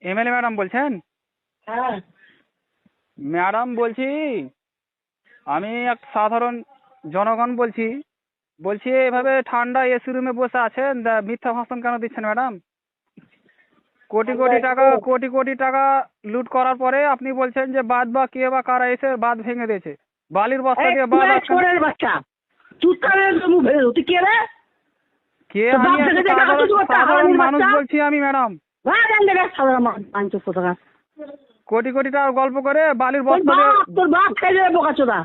MLA madam বলছেন? হ্যাঁ। Madam বলছি, আমি এক সাধারণ জনগণ বলছি। বলছি এভাবে ঠান্ডা এসি রুমে বসে আছেন, মিথ্যা ভাষণ কেন দিচ্ছেন ম্যাডাম? কোটি কোটি টাকা লুট করার পরে আপনি বলছেন যে বাঁধ বা কে বা কারা এসে বাঁধ ভেঙে দিয়েছে, বালির বস্তা দিয়ে বাঁধ চোরের বাচ্চা, তুই ভেবে তুই কে রে? কে? তোর বাপ আমি থেকে একটা দেখা তো তুই একটা সাধারণ হারামির মানুষ বাচ্চা। বলছি আমি ম্যাডাম। সাধারণ মানুষ কোথাকার। কোটি কোটি টাকা গল্প করে বালির তোর বস্তা দিয়ে, তোর বাপ খেয়ে যাবে বোকাচোদা।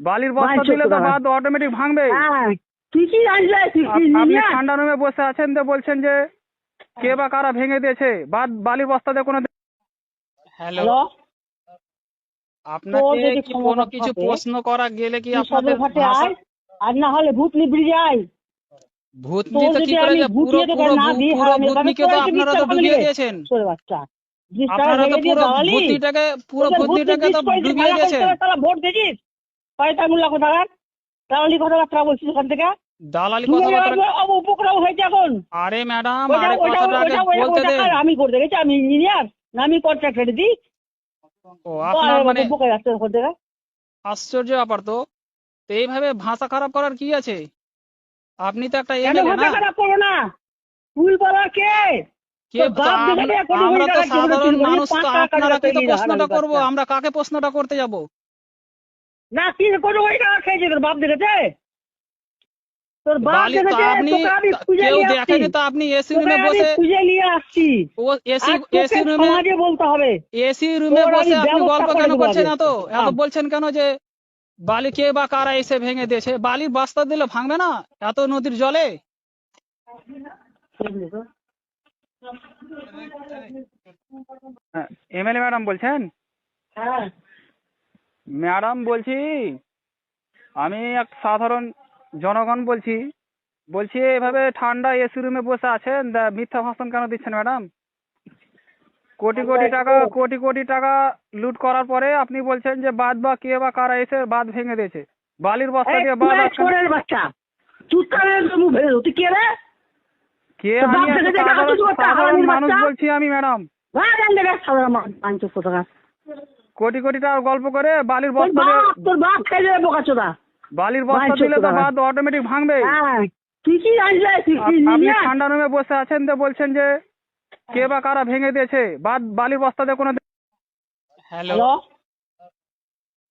বালির বস্তা দিলে তো বাঁধ অটোমেটিক ভাঙবে। হ্যাঁ, তুই কি জানিস রে? তুই কি আপনি নিয়ে ঠান্ডা রুমে বসে আছেন তো বলছেন যে কে বা কারা ভেঙে দিয়েছে বালির বস্তা দিয়ে কোনো। হ্যালো, হ্যালো, আপনাকে কি কোনো কিছু প্রশ্ন করা গেলে কি আপনাদের ভাষা? আর না হলে ভূতনি ব্রিজে আয়। ভূতনি তো কি করে যে পুরো ভূতনিকে তো আপনারা তো ডুবিয়ে দিয়েছেন। চোরের বাচ্চা, আপনারা তো পুরো ভূতনিটাকে তো ডুবিয়ে দিয়েছেন। ভোট দিয়েছিস পয়তামুল্লা কোথাকার, দালালি কথাবার্তা বলছিস ওখান থেকে। দালালি কথাবার্তা? উপক্রম হয়েছে এখন। আরে ম্যাডাম, আরে কথাটা আগে বলতে দেন। আমি করতে গেছি, আমি ইঞ্জিনিয়ার না, আমি কন্ট্রাক্টর দিই। ও আপনার মানে বোকা যাচ্ছে ওখান থেকে। আশ্চর্য ব্যাপার তো। তো এইভাবে ভাষা খারাপ করার কি আছে? আপনি তো একটা কেন এমএলএ ভাষা না? খারাপ করো না? ফুল বলা কে? কে? আমরা তো সাধারণ মানুষ, তো আপনারা কি তো প্রশ্নটা করবো? আমরা কাকে প্রশ্নটা করতে যাব? না, কি কোনো ওই টাকা খেয়েছে তোর বাপ দেখেছে? তোর বাপ বালি তো দেখেছে, আপনি তোকে আমি খুঁজে কেউ নিয়ে আসছি। দেখেনি তো, আপনি এসি তোকে রুমে আমি বসে, খুঁজে নিয়ে আসছি। ও এসি আর তোকে এসি রুমে সমাজে বলতে হবে। এসি রুমে তোর বসে আমি আপনি ব্যবস্থা গল্প করে কেন দেবো করছেন? আগে। এত বলছেন কেন যে বালি কে বা কারা এসে ভেঙে দিয়েছে? বালির বস্তা দিলে ভাঙবে না এত নদীর জলে? এমএলএ ম্যাডাম বলছেন? হ্যাঁ। ম্যাডাম বলছি, আমি এক সাধারণ জনগণ বলছি। বলছি এভাবে ঠান্ডা এসি রুমে বসে আছেন, মিথ্যা ভাষণ কেন দিচ্ছেন ম্যাডাম? কোটি কোটি টাকা লুট করার পরে আপনি বলছেন যে বাঁধ বা কে বা কারা এসে বাঁধ ভেঙে দিয়েছে, বালির বস্তা দিয়ে বাঁধ। চোরের বাচ্চা, তুই কে রে? কে? তোর বাপ আমি থেকে একটা দেখা তো তুই একটা সাধারণ হারামির মানুষ বাচ্চা। বলছি আমি ম্যাডাম। সাধারণ মানুষ কোথাকার। কোটি কোটি টাকা গল্প করে বালির বস্তা দিয়ে, তোর বাপ খেয়ে যাবে বোকাচোদা। বালির বস্তা দিলে তো বাঁধ অটোমেটিক ভাঙবে। হ্যাঁ, তুই কি জানিস রে? তুই কি আপনি নিয়ে ঠান্ডা রুমে বসে আছেন তো বলছেন যে কে বা কারা ভেঙে দিয়েছে বালির বস্তা দিয়ে কোনো। হ্যালো, হ্যালো,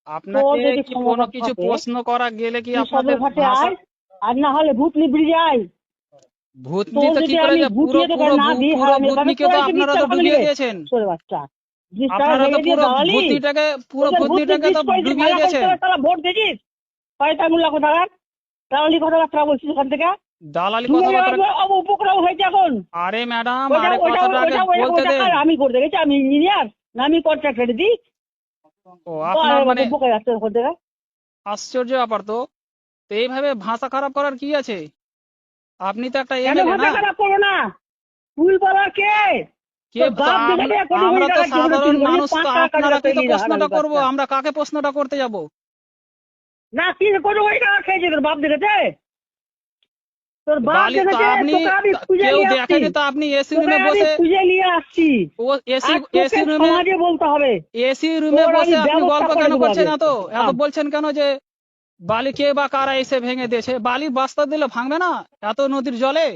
আপনাকে কি কোনো কিছু প্রশ্ন করা গেলে কি আপনাদের ভাষা? আর না হলে ভূতনি ব্রিজে আয়। ভূতনি তো কি করে যে পুরো ভূতনিকে তো আপনারা তো ডুবিয়ে দিয়েছেন। চোরের বাচ্চা, আপনারা তো পুরো ভূতনিটাকে তো ডুবিয়ে দিয়েছেন। ভোট দিয়েছিস পয়তামুল্লা কোথাকার, দালালি কথাবার্তা বলছিস ওখান থেকে। দালালি কথাবার্তা? উপক্রম হয়েছে এখন। আরে ম্যাডাম, আরে কথাটা আগে বলতে দেন। আমি করতে গেছি, আমি ইঞ্জিনিয়ার না, আমি কন্ট্রাক্টর দিই। ও আপনার মানে বোকা যাচ্ছে ওখান থেকে। আশ্চর্য ব্যাপার তো। তো এইভাবে ভাষা খারাপ করার কি আছে? আপনি তো একটা কেন এমএলএ ভাষা না? খারাপ করো না? ফুল বলা কে? কে? আমরা তো সাধারণ মানুষ, তো আপনারা কি তো প্রশ্নটা করবো? আমরা কাকে প্রশ্নটা করতে যাব? না, কি কোনো ওই টাকা খেয়েছে তোর বাপ দেখেছে? তোর বাপ বালি তো দেখেছে, আপনি তোকে আমি খুঁজে কেউ নিয়ে আসছি। দেখেনি তো, আপনি এসি তোকে রুমে আমি বসে, খুঁজে নিয়ে আসছি। ও এসি আর তোকে এসি রুমে সমাজে বলতে হবে। এসি রুমে তোর বসে আমি আপনি ব্যবস্থা গল্প করে কেন দেবো করছেন? আগে। এত বলছেন কেন যে বালি কে বা কারা এসে ভেঙে দিয়েছে? বালির বস্তা দিলে ভাঙবে না এত নদীর জলে?